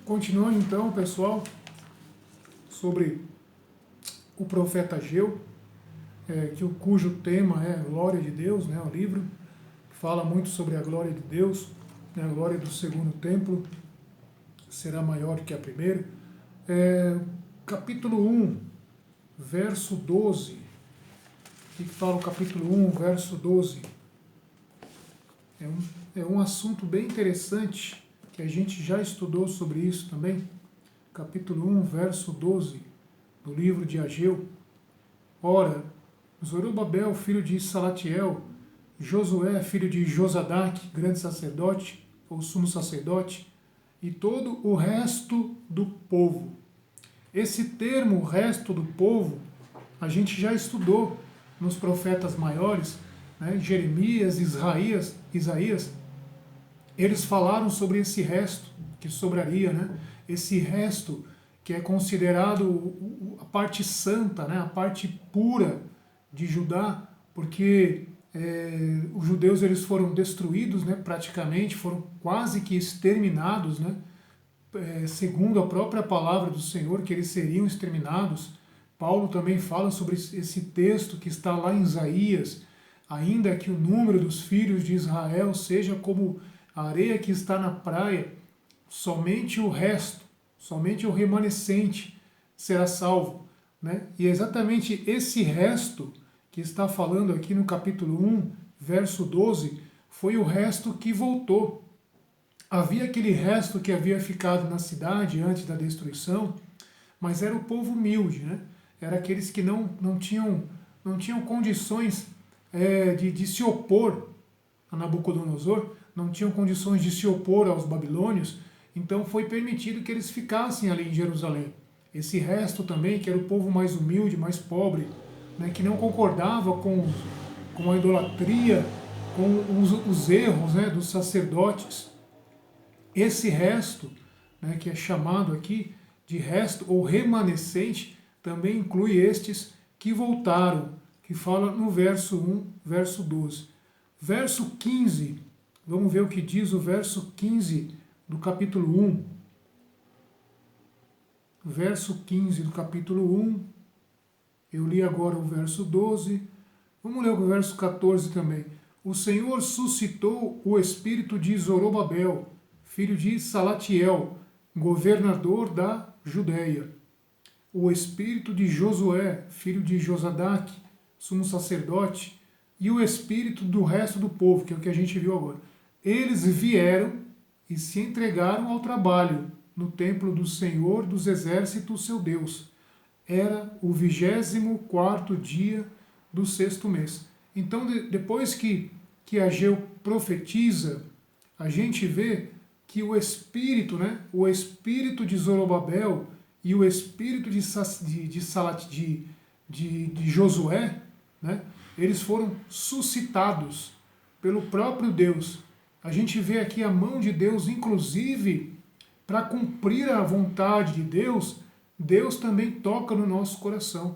Continuando então, pessoal, sobre o profeta Ageu, cujo tema é Glória de Deus, né, o livro, fala muito sobre a glória de Deus, né, a glória do segundo templo será maior que a primeira. Capítulo 1, verso 12, que fala o capítulo 1, verso 12, é um assunto bem interessante, que a gente já estudou sobre isso também. Capítulo 1, verso 12, do livro de Ageu. Ora, Zorobabel, filho de Salatiel, Josué, filho de Josadaque, grande sacerdote, ou sumo sacerdote, e todo o resto do povo. Esse termo, resto do povo, a gente já estudou nos profetas maiores, né? Jeremias, Isaías, eles falaram sobre esse resto que sobraria, né? Esse resto que é considerado a parte santa, né? A parte pura de Judá, porque os judeus eles foram destruídos, né? Praticamente, foram quase que exterminados, né? Segundo a própria palavra do Senhor, que eles seriam exterminados. Paulo também fala sobre esse texto que está lá em Isaías, ainda que o número dos filhos de Israel seja como a areia que está na praia, somente o resto, somente o remanescente será salvo, né? E é exatamente esse resto que está falando aqui no capítulo 1, verso 12, foi o resto que voltou. Havia aquele resto que havia ficado na cidade antes da destruição, mas era o povo humilde, né? Era aqueles que não tinham condições de se opor a Nabucodonosor, não tinham condições de se opor aos babilônios, então foi permitido que eles ficassem ali em Jerusalém. Esse resto também, que era o povo mais humilde, mais pobre, né, que não concordava com a idolatria, com os erros, né, dos sacerdotes. Esse resto, né, que é chamado aqui de resto ou remanescente, também inclui estes que voltaram, que fala no verso 1, verso 12. Verso 15, vamos ver o que diz o verso 15 do capítulo 1. Verso 15 do capítulo 1, eu li agora o verso 12, vamos ler o verso 14 também. O Senhor suscitou o espírito de Zorobabel, filho de Salatiel, governador da Judéia, o espírito de Josué, filho de Josadaque, sumo sacerdote, e o espírito do resto do povo, que é o que a gente viu agora. Eles vieram e se entregaram ao trabalho no templo do Senhor dos Exércitos, seu Deus. Era o 24º dia do 6º mês. Então, depois que Ageu profetiza, a gente vê que o espírito, né, o espírito de Zorobabel e o espírito de Josué, né, eles foram suscitados pelo próprio Deus. A gente vê aqui a mão de Deus, inclusive, para cumprir a vontade de Deus, Deus também toca no nosso coração.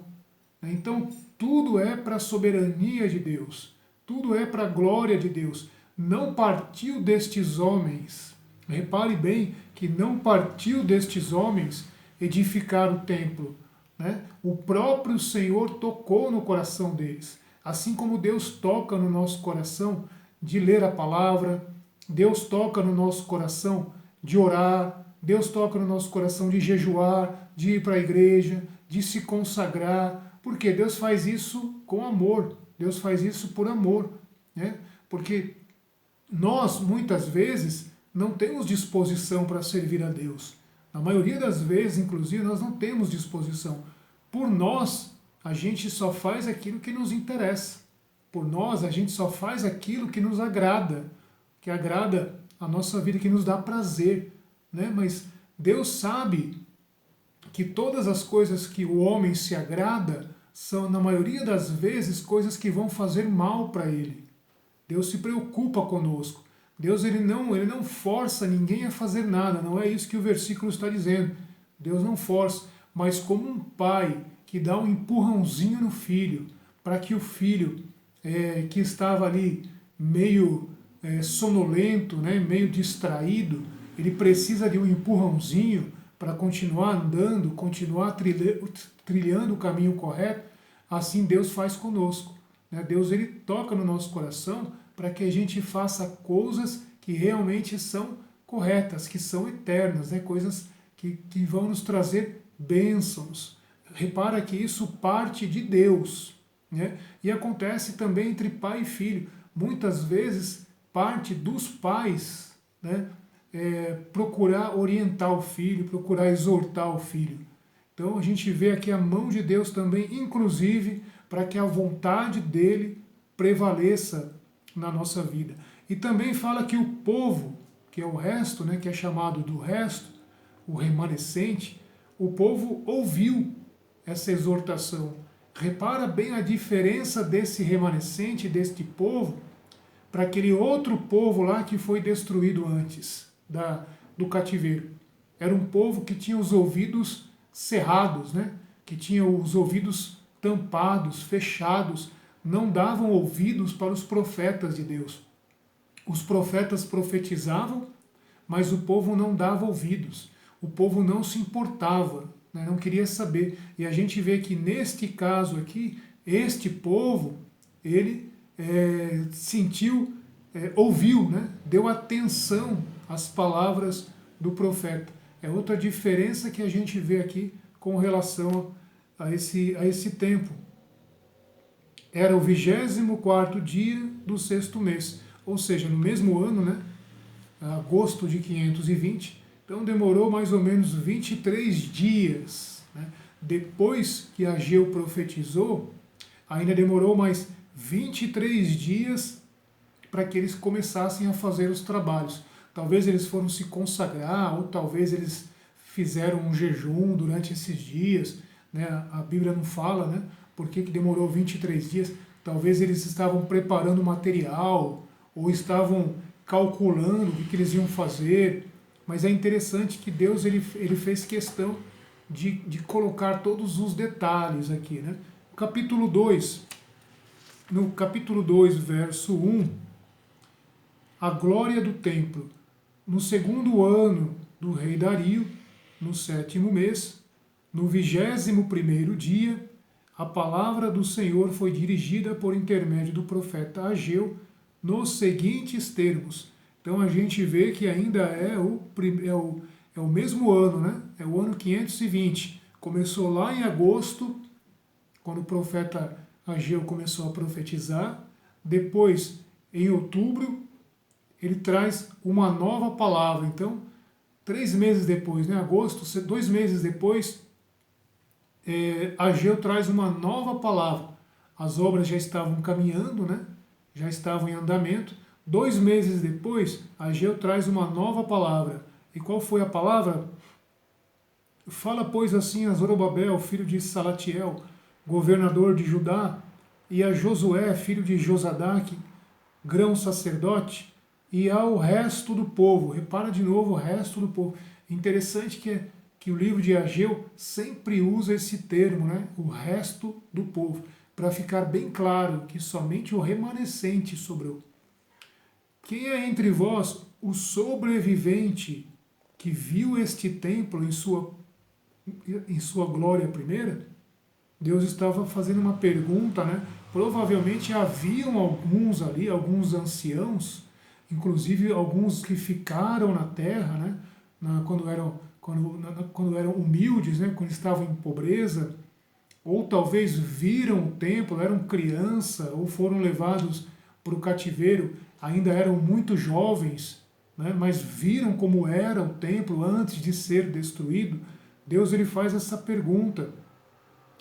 Então, tudo é para a soberania de Deus, tudo é para a glória de Deus. Não partiu destes homens, repare bem que não partiu destes homens edificar o templo, né? O próprio Senhor tocou no coração deles. Assim como Deus toca no nosso coração de ler a palavra, Deus toca no nosso coração de orar, Deus toca no nosso coração de jejuar, de ir para a igreja, de se consagrar, porque Deus faz isso com amor, Deus faz isso por amor, né? Porque nós, muitas vezes, não temos disposição para servir a Deus. Na maioria das vezes, inclusive, nós não temos disposição. Por nós, a gente só faz aquilo que nos interessa. Por nós, a gente só faz aquilo que nos agrada, que agrada a nossa vida, que nos dá prazer, né? Mas Deus sabe que todas as coisas que o homem se agrada são, na maioria das vezes, coisas que vão fazer mal para ele. Deus se preocupa conosco. Deus ele não força ninguém a fazer nada, não é isso que o versículo está dizendo. Deus não força, mas como um pai que dá um empurrãozinho no filho, para que o filho que estava ali meio sonolento, né, meio distraído, ele precisa de um empurrãozinho para continuar andando, continuar trilhando o caminho correto, assim Deus faz conosco. Né? Deus ele toca no nosso coração para que a gente faça coisas que realmente são corretas, que são eternas, né? Coisas que vão nos trazer bênçãos. Repara que isso parte de Deus. Né? E acontece também entre pai e filho. Muitas vezes parte dos pais, né? Procurar orientar o filho, procurar exortar o filho. Então a gente vê aqui a mão de Deus também, inclusive, para que a vontade dele prevaleça na nossa vida. E também fala que o povo, que é o resto, né, que é chamado do resto, o remanescente, o povo ouviu essa exortação. Repara bem a diferença desse remanescente, deste povo, para aquele outro povo lá que foi destruído antes do cativeiro. Era um povo que tinha os ouvidos cerrados, né? Que tinha os ouvidos tampados, fechados, não davam ouvidos para os profetas de Deus. Os profetas profetizavam, mas o povo não dava ouvidos. O povo não se importava, né? Não queria saber. E a gente vê que neste caso aqui, este povo, ele sentiu, ouviu, né? Deu atenção às palavras do profeta. É outra diferença que a gente vê aqui com relação a esse tempo. Era o 24º dia do 6º mês, ou seja, no mesmo ano, né? Agosto de 520, então demorou mais ou menos 23 dias. Né? Depois que Ageu profetizou, ainda demorou mais 23 dias para que eles começassem a fazer os trabalhos. Talvez eles foram se consagrar, ou talvez eles fizeram um jejum durante esses dias. Né? A Bíblia não fala, né? Por que demorou 23 dias. Talvez eles estavam preparando material, ou estavam calculando o que eles iam fazer. Mas é interessante que Deus ele fez questão de colocar todos os detalhes aqui. Né? Capítulo 2, no capítulo 2, verso 1, a glória do templo. No 2º ano do rei Dario, no 7º mês, no 21º dia, a palavra do Senhor foi dirigida por intermédio do profeta Ageu nos seguintes termos. Então a gente vê que ainda é o mesmo ano, né? É o ano 520. Começou lá em agosto, quando o profeta Ageu começou a profetizar. Depois, em outubro, ele traz uma nova palavra. Então, 3 meses depois, né? Agosto, 2 meses depois, Ageu traz uma nova palavra. As obras já estavam caminhando, né? Já estavam em andamento. 2 meses depois, Ageu traz uma nova palavra. E qual foi a palavra? Fala, pois, assim a Zorobabel, filho de Salatiel, governador de Judá, e a Josué, filho de Josadaque, grão sacerdote, e ao resto do povo. Repara de novo o resto do povo. Interessante que o livro de Ageu sempre usa esse termo, né? O resto do povo, para ficar bem claro que somente o remanescente sobrou. Quem é entre vós o sobrevivente que viu este templo em sua glória primeira? Deus estava fazendo uma pergunta, né? Provavelmente haviam alguns ali, alguns anciãos, inclusive alguns que ficaram na terra, né? Quando eram humildes, né? Quando estavam em pobreza, ou talvez viram o templo, eram criança, ou foram levados para o cativeiro, ainda eram muito jovens, né? Mas viram como era o templo antes de ser destruído. Deus ele faz essa pergunta.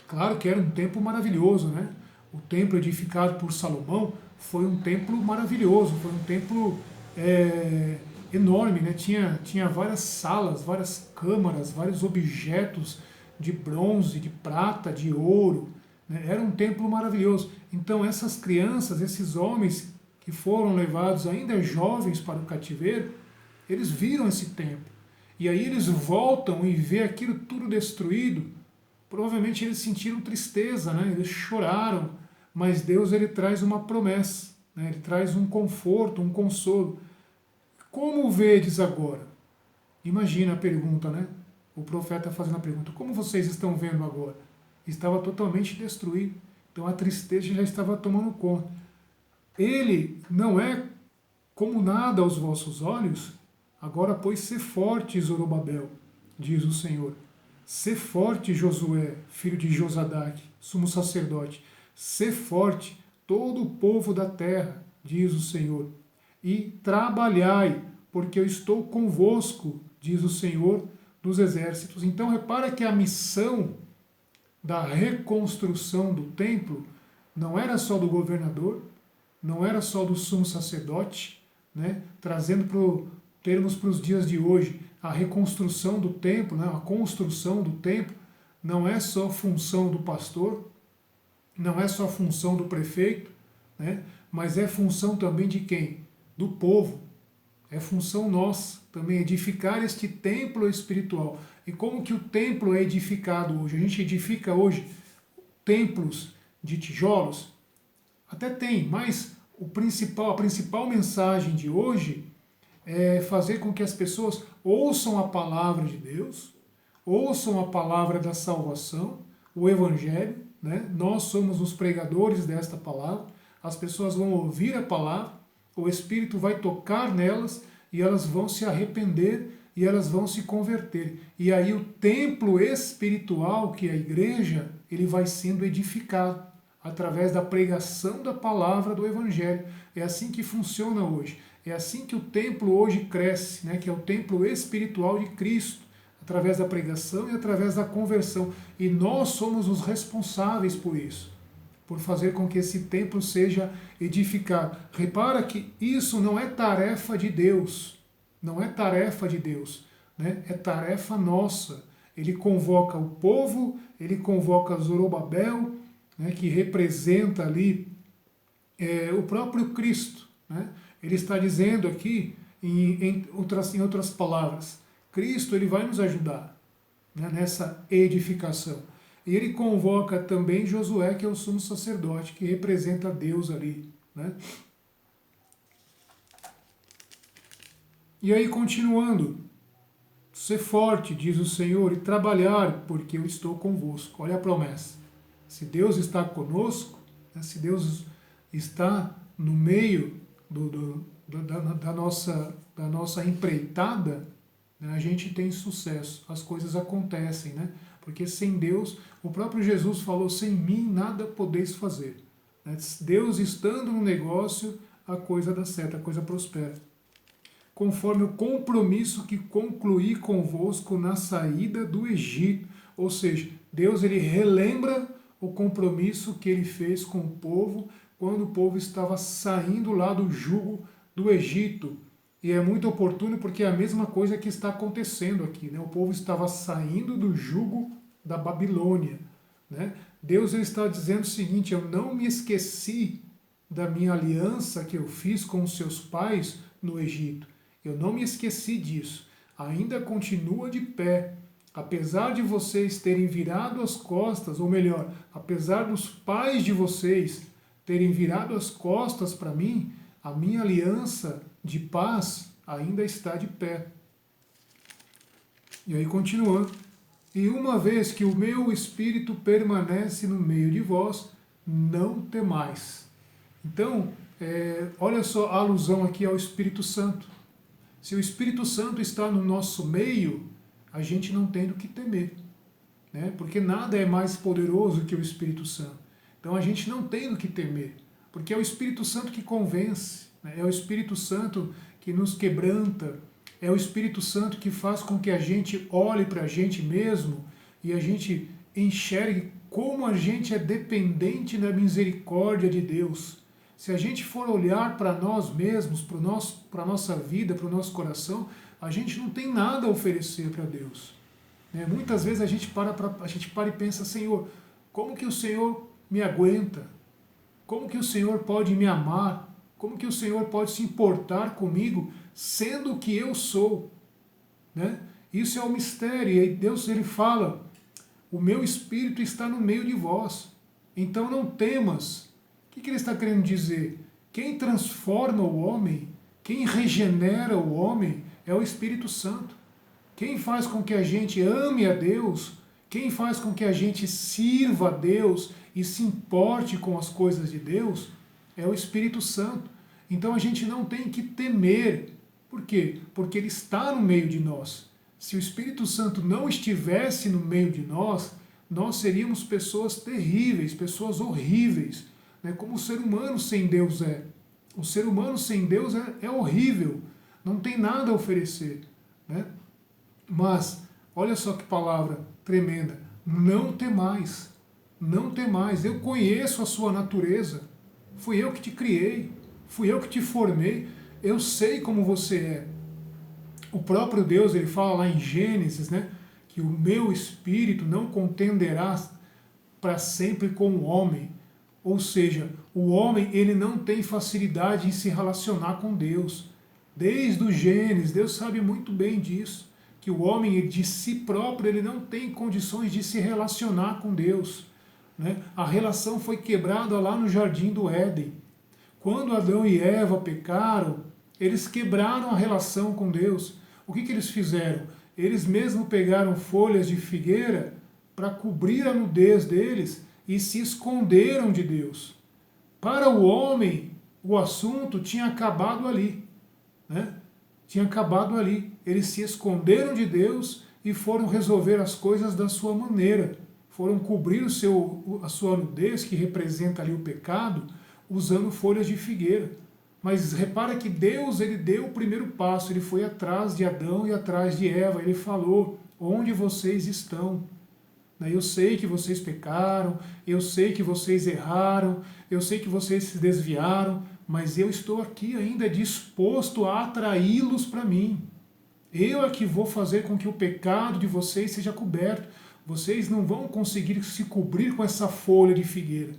Claro que era um templo maravilhoso, né? O templo edificado por Salomão foi um templo maravilhoso, foi um templo enorme, né? Tinha várias salas, várias câmaras, vários objetos de bronze, de prata, de ouro. Né? Era um templo maravilhoso. Então essas crianças, esses homens que foram levados ainda jovens para o cativeiro, eles viram esse templo. E aí eles voltam e vê aquilo tudo destruído. Provavelmente eles sentiram tristeza, né? Eles choraram, mas Deus ele traz uma promessa, né? Ele traz um conforto, um consolo. Como vedes agora? Imagina a pergunta, né? O profeta fazendo a pergunta: como vocês estão vendo agora? Estava totalmente destruído. Então a tristeza já estava tomando conta. Ele não é como nada aos vossos olhos? Agora, pois, sê forte, Zorobabel, diz o Senhor. Sê forte, Josué, filho de Josadaque, sumo sacerdote. Sê forte, todo o povo da terra, diz o Senhor. E trabalhai, porque eu estou convosco, diz o Senhor dos exércitos. Então, repara que a missão da reconstrução do templo não era só do governador, não era só do sumo sacerdote, né? Trazendo termos para os dias de hoje, a reconstrução do templo, né? A construção do templo não é só função do pastor, não é só função do prefeito, né? Mas é função também de quem? Do povo. É função nossa também edificar este templo espiritual. E como que o templo é edificado hoje? A gente edifica hoje templos de tijolos? Até tem, mas a principal mensagem de hoje é fazer com que as pessoas ouçam a palavra de Deus, ouçam a palavra da salvação, o Evangelho, né? Nós somos os pregadores desta palavra, as pessoas vão ouvir a palavra, o Espírito vai tocar nelas e elas vão se arrepender e elas vão se converter. E aí o templo espiritual, que é a igreja, ele vai sendo edificado através da pregação da palavra do Evangelho. É assim que funciona hoje. É assim que o templo hoje cresce, né? Que é o templo espiritual de Cristo, através da pregação e através da conversão. E nós somos os responsáveis por isso, por fazer com que esse templo seja edificado. Repara que isso não é tarefa de Deus, não é tarefa de Deus, né? É tarefa nossa. Ele convoca o povo, ele convoca Zorobabel, né, que representa ali o próprio Cristo, né? Ele está dizendo aqui, em outras palavras, Cristo ele vai nos ajudar, né, nessa edificação. E ele convoca também Josué, que é o sumo sacerdote, que representa Deus ali, né? E aí, continuando, ser forte, diz o Senhor, e trabalhar, porque eu estou convosco. Olha a promessa. Se Deus está conosco, né, se Deus está no meio da nossa empreitada, né, a gente tem sucesso, as coisas acontecem, né? Porque sem Deus, o próprio Jesus falou, sem mim nada podeis fazer. Né? Deus estando no negócio, a coisa dá certo, a coisa prospera. Conforme o compromisso que concluí convosco na saída do Egito. Ou seja, Deus ele relembra o compromisso que ele fez com o povo quando o povo estava saindo lá do jugo do Egito. E é muito oportuno porque é a mesma coisa que está acontecendo aqui, né? O povo estava saindo do jugo da Babilônia, né? Deus ele está dizendo o seguinte: eu não me esqueci da minha aliança que eu fiz com os seus pais no Egito. Eu não me esqueci disso. Ainda continua de pé. Apesar de vocês terem virado as costas, ou melhor, apesar dos pais de vocês terem virado as costas para mim, a minha aliança de paz ainda está de pé. E aí continuando. E uma vez que o meu espírito permanece no meio de vós, não temais. Então, olha só a alusão aqui ao Espírito Santo. Se o Espírito Santo está no nosso meio, a gente não tem do que temer, né? Porque nada é mais poderoso que o Espírito Santo. Então a gente não tem do que temer, porque é o Espírito Santo que convence, né? É o Espírito Santo que nos quebranta, é o Espírito Santo que faz com que a gente olhe para a gente mesmo e a gente enxergue como a gente é dependente da misericórdia de Deus. Se a gente for olhar para nós mesmos, para a nossa vida, para o nosso coração, a gente não tem nada a oferecer para Deus. Né? Muitas vezes a gente para e pensa, Senhor, como que o Senhor me aguenta? Como que o Senhor pode me amar? Como que o Senhor pode se importar comigo, sendo o que eu sou? Né? Isso é o mistério. E Deus ele fala, o meu Espírito está no meio de vós. Então não temas. O que ele está querendo dizer? Quem transforma o homem, quem regenera o homem, é o Espírito Santo. Quem faz com que a gente ame a Deus, quem faz com que a gente sirva a Deus e se importe com as coisas de Deus, é o Espírito Santo. Então a gente não tem que temer. Por quê? Porque Ele está no meio de nós. Se o Espírito Santo não estivesse no meio de nós, nós seríamos pessoas terríveis, pessoas horríveis, né? Como o ser humano sem Deus é. O ser humano sem Deus é horrível, não tem nada a oferecer, né? Mas, olha só que palavra tremenda, não temais, não temais, eu conheço a sua natureza, fui eu que te criei, fui eu que te formei, eu sei como você é. O próprio Deus, ele fala lá em Gênesis, né, que o meu espírito não contenderá para sempre com o homem. Ou seja, o homem, ele não tem facilidade em se relacionar com Deus. Desde o Gênesis, Deus sabe muito bem disso, que o homem de si próprio, ele não tem condições de se relacionar com Deus, né? A relação foi quebrada lá no Jardim do Éden. Quando Adão e Eva pecaram, eles quebraram a relação com Deus. O que eles fizeram? Eles mesmo pegaram folhas de figueira para cobrir a nudez deles e se esconderam de Deus. Para o homem, o assunto tinha acabado ali, né? Tinha acabado ali. Eles se esconderam de Deus e foram resolver as coisas da sua maneira. Foram cobrir a sua nudez, que representa ali o pecado, usando folhas de figueira. Mas repara que Deus, ele deu o primeiro passo, ele foi atrás de Adão e atrás de Eva, ele falou, onde vocês estão? Eu sei que vocês pecaram, eu sei que vocês erraram, eu sei que vocês se desviaram, mas eu estou aqui ainda disposto a atraí-los para mim. Eu é que vou fazer com que o pecado de vocês seja coberto. Vocês não vão conseguir se cobrir com essa folha de figueira.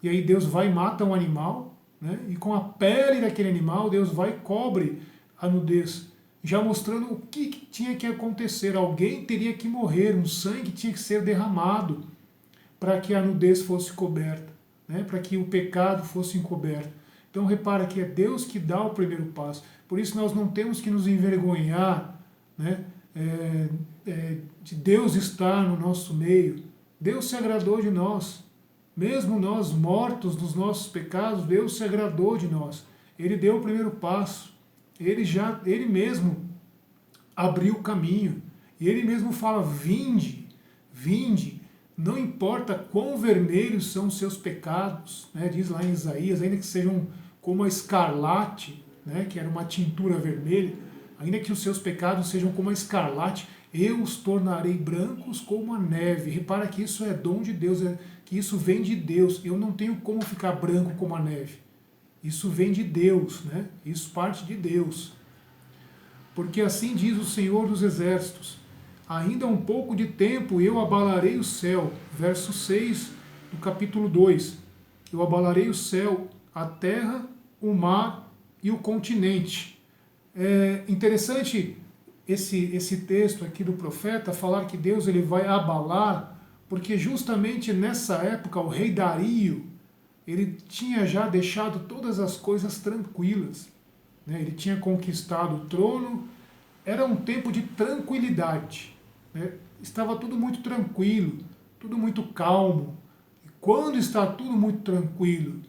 E aí Deus vai e mata um animal, né? E com a pele daquele animal, Deus vai e cobre a nudez, já mostrando o que tinha que acontecer. Alguém teria que morrer, um sangue tinha que ser derramado para que a nudez fosse coberta, né? Para que o pecado fosse encoberto. Então repara que é Deus que dá o primeiro passo. Por isso nós não temos que nos envergonhar, né? De Deus estar no nosso meio. Deus se agradou de nós. Mesmo nós mortos dos nossos pecados, Deus se agradou de nós. Ele deu o primeiro passo. Ele mesmo abriu o caminho. E ele mesmo fala, vinde, vinde. Não importa quão vermelhos são os seus pecados, né? Diz lá em Isaías, ainda que sejam como a escarlate, né? Que era uma tintura vermelha, ainda que os seus pecados sejam como a escarlate, eu os tornarei brancos como a neve. Repara que isso é dom de Deus, que isso vem de Deus. Eu não tenho como ficar branco como a neve. Isso vem de Deus, né? Isso parte de Deus. Porque assim diz o Senhor dos Exércitos, ainda um pouco de tempo eu abalarei o céu. Verso 6 do capítulo 2. Eu abalarei o céu, a terra, o mar e o continente. É interessante esse texto aqui do profeta falar que Deus ele vai abalar, porque justamente nessa época o rei Dario, ele tinha já deixado todas as coisas tranquilas, né? Ele tinha conquistado o trono, era um tempo de tranquilidade, né? Estava tudo muito tranquilo, tudo muito calmo. E quando está tudo muito tranquilo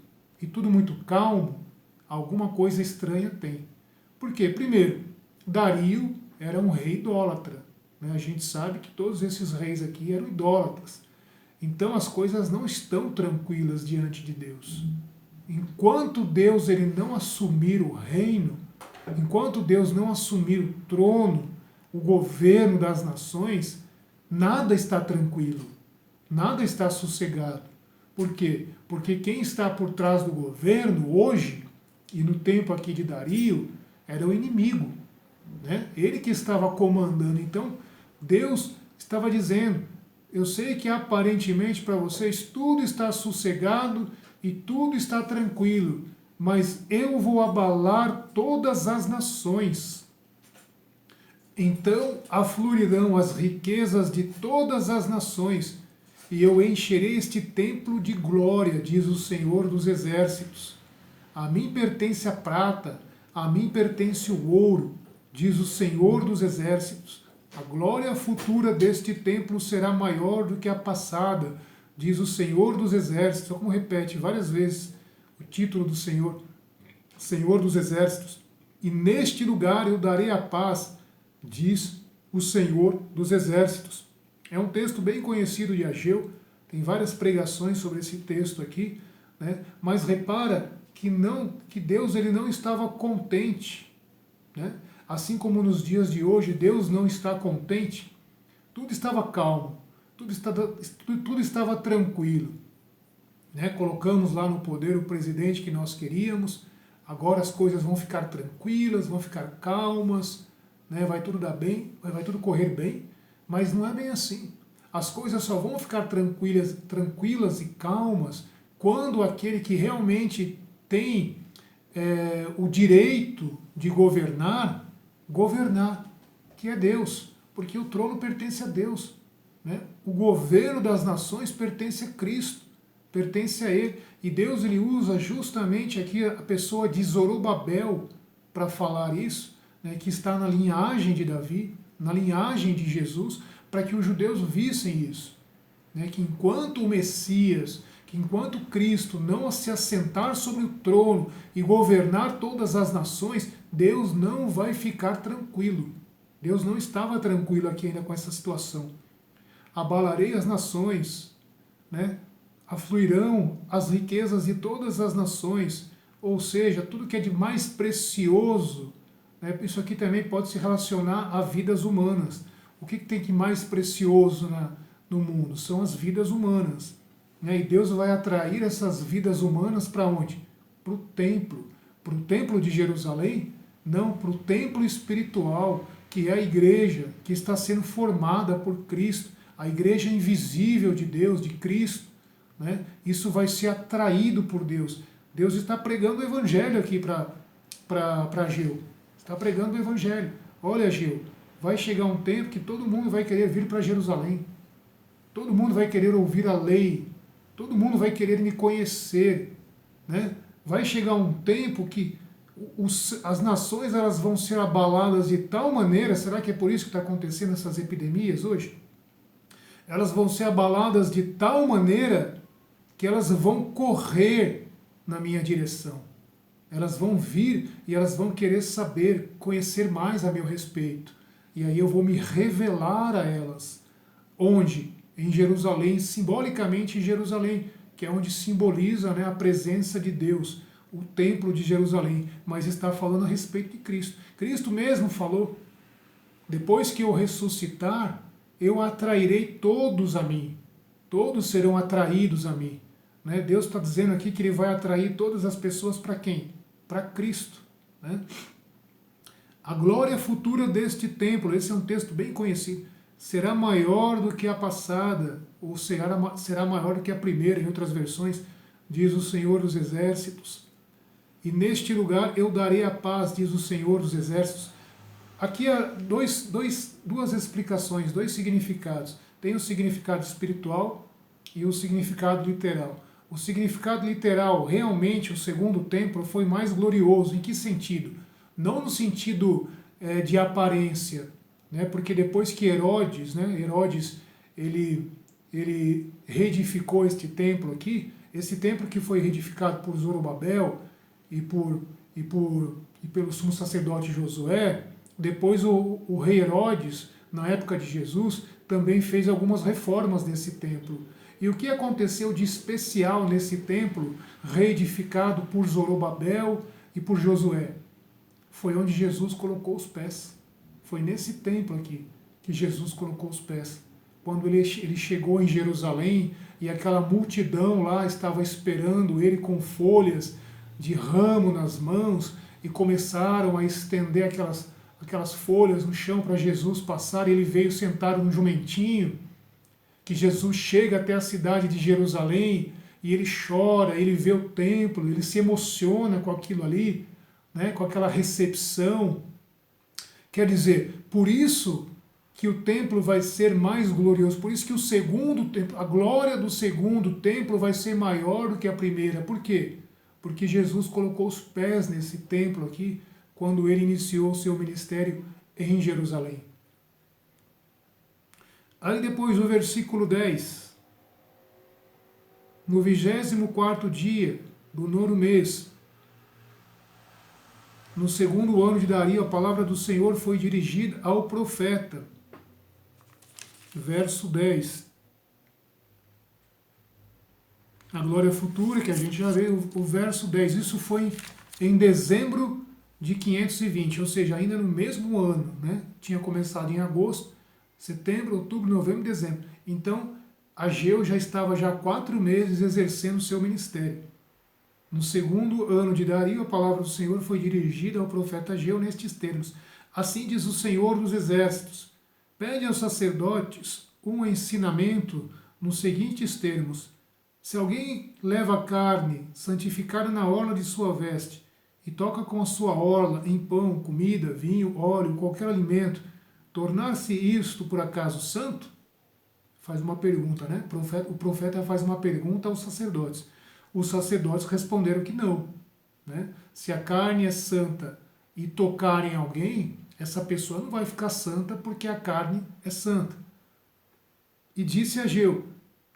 e tudo muito calmo, alguma coisa estranha tem. Por quê? Primeiro, Dario era um rei idólatra, né? A gente sabe que todos esses reis aqui eram idólatras. Então as coisas não estão tranquilas diante de Deus. Enquanto Deus ele não assumir o reino, enquanto Deus não assumir o trono, o governo das nações, nada está tranquilo, nada está sossegado. Por quê? Porque quem está por trás do governo hoje, e no tempo aqui de Dario, era o inimigo, né? Ele que estava comandando. Então Deus estava dizendo, eu sei que aparentemente para vocês tudo está sossegado e tudo está tranquilo, mas eu vou abalar todas as nações. Então afluirão as riquezas de todas as nações, e eu encherei este templo de glória, diz o Senhor dos Exércitos. A mim pertence a prata, a mim pertence o ouro, diz o Senhor dos Exércitos. A glória futura deste templo será maior do que a passada, diz o Senhor dos Exércitos. Como repete várias vezes o título do Senhor, Senhor dos Exércitos. E neste lugar eu darei a paz, diz o Senhor dos Exércitos. É um texto bem conhecido de Ageu, tem várias pregações sobre esse texto aqui, né? Mas repara que Deus ele não estava contente, né? Assim como nos dias de hoje Deus não está contente, tudo estava calmo, tudo estava tranquilo, né? Colocamos lá no poder o presidente que nós queríamos, agora as coisas vão ficar tranquilas, vão ficar calmas, né? Vai tudo dar bem, vai tudo correr bem, mas não é bem assim. As coisas só vão ficar tranquilas e calmas quando aquele que realmente tem o direito de governar, que é Deus, porque o trono pertence a Deus, né? O governo das nações pertence a Cristo, pertence a Ele, e Deus ele usa justamente aqui a pessoa de Zorobabel para falar isso, né, que está na linhagem de Davi, na linhagem de Jesus, para que os judeus vissem isso, né, que enquanto o Messias, que enquanto Cristo não se assentar sobre o trono e governar todas as nações, Deus não vai ficar tranquilo. Deus não estava tranquilo aqui ainda com essa situação. Abalarei as nações, né? Afluirão as riquezas de todas as nações, ou seja, tudo que é de mais precioso, né? Isso aqui também pode se relacionar a vidas humanas. O que tem de mais precioso no mundo? São as vidas humanas, né? E Deus vai atrair essas vidas humanas para onde? Para o templo de Jerusalém? Não, para o templo espiritual, que é a igreja que está sendo formada por Cristo, a igreja invisível de Deus, de Cristo, né? Isso vai ser atraído por Deus. Deus está pregando o evangelho aqui para Ageu. Está pregando o evangelho. Olha, Ageu, vai chegar um tempo que todo mundo vai querer vir para Jerusalém. Todo mundo vai querer ouvir a lei. Todo mundo vai querer me conhecer, né? Vai chegar um tempo que as nações elas vão ser abaladas de tal maneira, será que é por isso que está acontecendo essas epidemias hoje? Elas vão ser abaladas de tal maneira que elas vão correr na minha direção. Elas vão vir e elas vão querer saber, conhecer mais a meu respeito. E aí eu vou me revelar a elas. Onde? Em Jerusalém, simbolicamente em Jerusalém, que é onde simboliza, né, a presença de Deus, o templo de Jerusalém, mas está falando a respeito de Cristo. Cristo mesmo falou, depois que eu ressuscitar, eu atrairei todos a mim, todos serão atraídos a mim. Né? Deus está dizendo aqui que Ele vai atrair todas as pessoas para quem? Para Cristo. Né? A glória futura deste templo, esse é um texto bem conhecido, será maior do que a passada, ou será maior do que a primeira, em outras versões, diz o Senhor dos Exércitos. E neste lugar eu darei a paz, diz o Senhor dos Exércitos. Aqui há duas explicações, dois significados. Tem o significado espiritual e o significado literal. O significado literal, realmente, o segundo templo foi mais glorioso. Em que sentido? Não no sentido de aparência, né? Porque depois que Herodes ele reedificou este templo aqui, esse templo que foi reedificado por Zorobabel e pelo sumo sacerdote Josué, depois o rei Herodes, na época de Jesus, também fez algumas reformas nesse templo. E o que aconteceu de especial nesse templo, reedificado por Zorobabel e por Josué? Foi onde Jesus colocou os pés. Foi nesse templo aqui que Jesus colocou os pés. Quando ele chegou em Jerusalém e aquela multidão lá estava esperando ele com folhas de ramo nas mãos e começaram a estender aquelas folhas no chão para Jesus passar, ele veio sentado no jumentinho, que Jesus chega até a cidade de Jerusalém e ele chora, ele vê o templo, ele se emociona com aquilo ali, né, com aquela recepção. Quer dizer, por isso que o templo vai ser mais glorioso, por isso que o segundo templo, a glória do segundo templo vai ser maior do que a primeira. Por quê? Porque Jesus colocou os pés nesse templo aqui, quando ele iniciou o seu ministério em Jerusalém. Aí depois o versículo 10. No 24º dia do 9º mês, no 2º ano de Dario, a palavra do Senhor foi dirigida ao profeta. Verso 10. A glória futura, que a gente já vê, o verso 10. Isso foi em dezembro de 520, ou seja, ainda no mesmo ano, né? Tinha começado em agosto, setembro, outubro, novembro, dezembro. Então, Ageu já estava já 4 meses exercendo o seu ministério. No 2º ano de Dario, a palavra do Senhor foi dirigida ao profeta Ageu nestes termos. Assim diz o Senhor dos Exércitos: pede aos sacerdotes um ensinamento nos seguintes termos: se alguém leva carne santificada na orla de sua veste e toca com a sua orla em pão, comida, vinho, óleo, qualquer alimento, tornar-se isto por acaso santo? Faz uma pergunta, né? O profeta faz uma pergunta aos sacerdotes. Os sacerdotes responderam que não, né? Se a carne é santa e tocar em alguém, essa pessoa não vai ficar santa porque a carne é santa. E disse Ageu,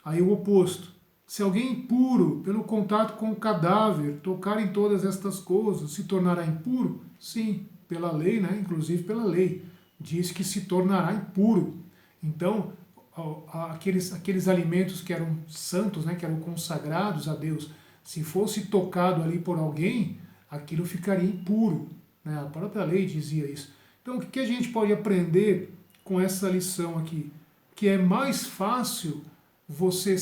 aí o oposto: se alguém impuro, pelo contato com o cadáver, tocar em todas estas coisas, se tornará impuro? Sim, pela lei, né? Inclusive pela lei, diz que se tornará impuro. Então, aqueles alimentos que eram santos, né, que eram consagrados a Deus, se fosse tocado ali por alguém, aquilo ficaria impuro, né? A própria lei dizia isso. Então, o que a gente pode aprender com essa lição aqui? Que é mais fácil você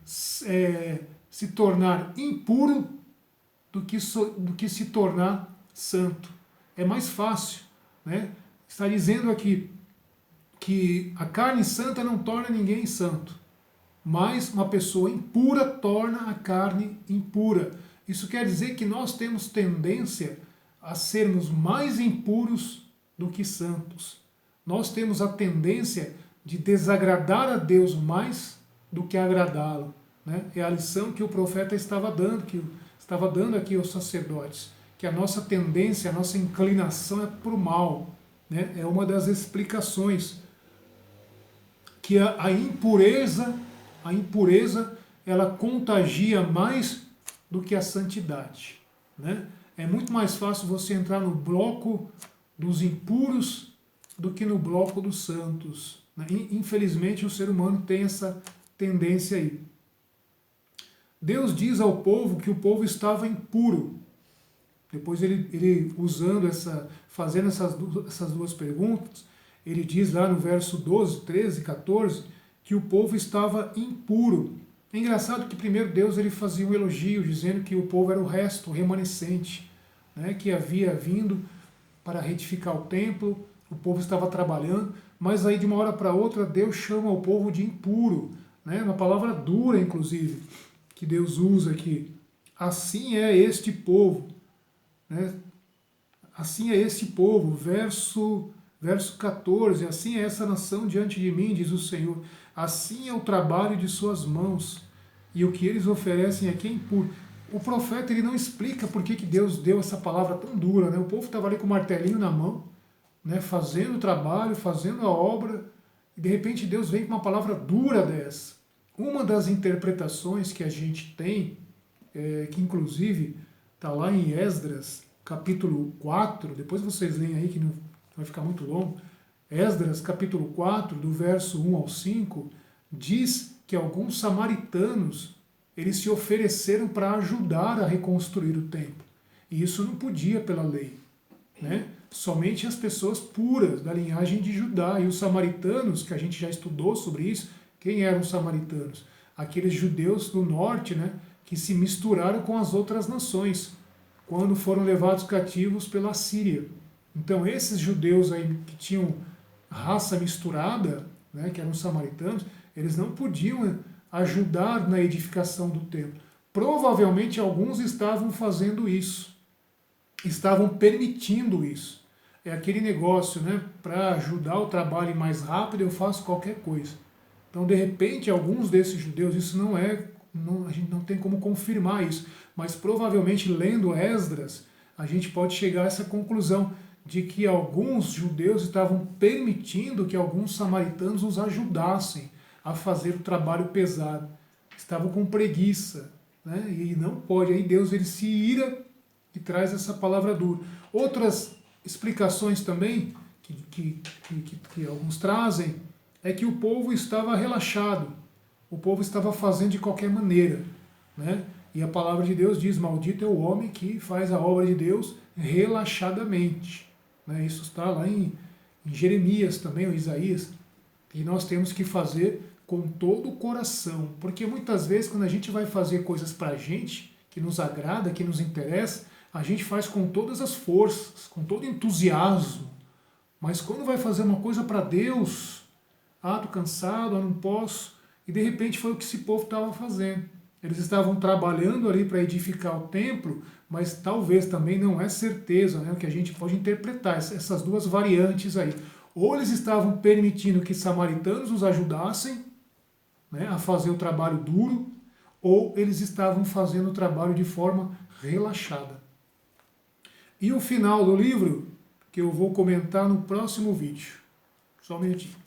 se tornar impuro do que se tornar santo. É mais fácil, né? Está dizendo aqui que a carne santa não torna ninguém santo, mas uma pessoa impura torna a carne impura. Isso quer dizer que nós temos tendência a sermos mais impuros do que santos. Nós temos a tendência de desagradar a Deus mais do que agradá-lo, né? É a lição que o profeta estava dando aqui aos sacerdotes, que a nossa tendência, a nossa inclinação é para o mal, né? É uma das explicações que a impureza ela contagia mais do que a santidade, né? É muito mais fácil você entrar no bloco dos impuros do que no bloco dos santos, né? Infelizmente o ser humano tem essa tendência aí. Deus diz ao povo que o povo estava impuro. Depois ele fazendo essas duas perguntas, ele diz lá no verso 12, 13, 14, que o povo estava impuro. É engraçado que primeiro Deus ele fazia um elogio, dizendo que o povo era o resto, o remanescente, né, que havia vindo para retificar o templo, o povo estava trabalhando, mas aí de uma hora para outra Deus chama o povo de impuro, né, uma palavra dura inclusive, que Deus usa aqui. Assim é este povo, né? Assim é este povo, verso 14, assim é essa nação diante de mim, diz o Senhor, assim é o trabalho de suas mãos, e o que eles oferecem aqui é impuro. O profeta ele não explica por que Deus deu essa palavra tão dura, né? O povo estava ali com o martelinho na mão, né? Fazendo o trabalho, fazendo a obra, e de repente Deus vem com uma palavra dura dessa. Uma das interpretações que a gente tem, que inclusive está lá em Esdras, capítulo 4, depois vocês leem aí que não vai ficar muito longo, Esdras, capítulo 4, do verso 1 ao 5, diz que alguns samaritanos eles se ofereceram para ajudar a reconstruir o templo. E isso não podia pela lei, né? Somente as pessoas puras da linhagem de Judá. E os samaritanos, que a gente já estudou sobre isso, quem eram os samaritanos? Aqueles judeus do norte, né, que se misturaram com as outras nações, quando foram levados cativos pela Síria. Então esses judeus aí que tinham raça misturada, né, que eram samaritanos, eles não podiam ajudar na edificação do templo. Provavelmente alguns estavam fazendo isso, estavam permitindo isso. É aquele negócio, né, para ajudar o trabalho mais rápido eu faço qualquer coisa. Então de repente alguns desses judeus, isso a gente não tem como confirmar isso, mas provavelmente lendo Esdras, a gente pode chegar a essa conclusão, de que alguns judeus estavam permitindo que alguns samaritanos os ajudassem a fazer o trabalho pesado. Estavam com preguiça, né? E não pode. Aí Deus ele se ira e traz essa palavra dura. Outras explicações também que alguns trazem é que o povo estava relaxado, o povo estava fazendo de qualquer maneira, né? E a palavra de Deus diz: maldito é o homem que faz a obra de Deus relaxadamente. Né? Isso está lá em Jeremias também, ou Isaías. E nós temos que fazer com todo o coração, porque muitas vezes quando a gente vai fazer coisas para a gente, que nos agrada, que nos interessa, a gente faz com todas as forças, com todo entusiasmo. Mas quando vai fazer uma coisa para Deus, tô cansado, não posso, e de repente foi o que esse povo estava fazendo. Eles estavam trabalhando ali para edificar o templo, mas talvez também não é certeza, né, o que a gente pode interpretar, essas duas variantes aí. Ou eles estavam permitindo que samaritanos os ajudassem, né, a fazer o trabalho duro, ou eles estavam fazendo o trabalho de forma relaxada. E o final do livro, que eu vou comentar no próximo vídeo. Só um minutinho.